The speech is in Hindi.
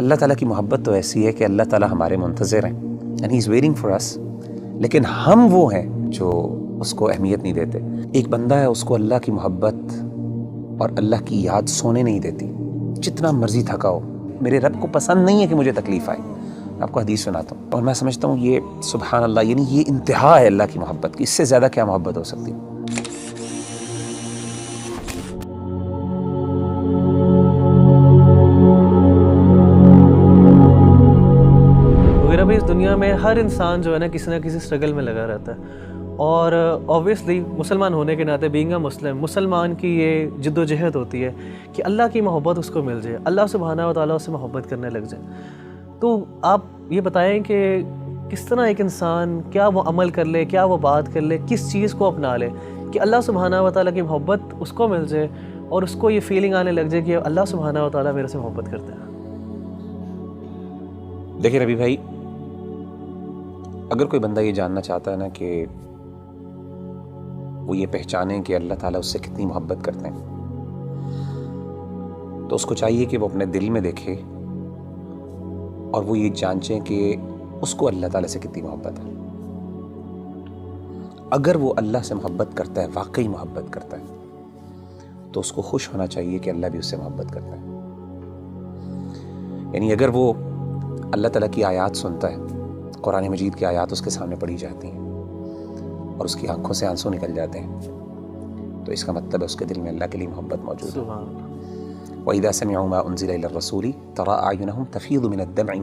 अल्लाह ताला की मोहब्बत तो ऐसी है कि अल्लाह ताला हमारे मुंतज़िर हैं and he is waiting for us, लेकिन हम वो हैं जो उसको अहमियत नहीं देते। एक बंदा है, उसको अल्लाह की मोहब्बत और अल्लाह की याद सोने नहीं देती, जितना मर्जी थका हो। मेरे रब को पसंद नहीं है कि मुझे तकलीफ़ आए। आपको हदीस सुनाता हूँ और मैं समझता हूँ ये सुभान अल्लाह, यानी ये इंतहा है अल्लाह की मोहब्बत की। इससे ज़्यादा क्या मोहब्बत हो सकती है। वगैरह भी इस दुनिया में हर इंसान जो है ना किसी स्ट्रगल में लगा रहता है। और ऑब्वियसली मुसलमान होने के नाते, बीइंग अ मुस्लिम, मुसलमान की ये जिद्दोजहद होती है कि अल्लाह की मोहब्बत उसको मिल जाए, अल्लाह सुब्हानहू व तआला उससे मोहब्बत करने लग जाए। तो आप ये बताएं कि किस तरह एक इंसान, क्या वो अमल कर ले, क्या वो बात कर ले, किस चीज़ को अपना ले कि अल्लाह सुब्हानहू व तआला की मोहब्बत उसको मिल जाए और उसको ये फीलिंग आने लग जाए कि अल्लाह सुब्हानहू व तआला मेरे से मोहब्बत करते हैं। देखिए रवि भाई, अगर कोई बंदा ये जानना चाहता है ना कि वो ये पहचाने कि अल्लाह ताला उससे कितनी मोहब्बत करते हैं, तो उसको चाहिए कि वो अपने दिल में देखे और वो ये जांचे कि उसको अल्लाह ताला से कितनी मोहब्बत है। अगर वो अल्लाह से मोहब्बत करता है, वाकई मोहब्बत करता है, तो उसको खुश होना चाहिए कि अल्लाह भी उससे मोहब्बत करता है। यानी अगर वो अल्लाह ताला की आयत सुनता है, कुरान मजीद की आयत उसके सामने पढ़ी जाती हैं और उसकी आंखों से आंसू निकल जाते हैं, तो इसका मतलब है उसके दिल में अल्लाह के लिए मोहब्बत मौजूद है। वइज़ा समिअू मा उनज़िला इला रसूली तरा अयुनहुम तफ़ीज़ु मिनद दम'i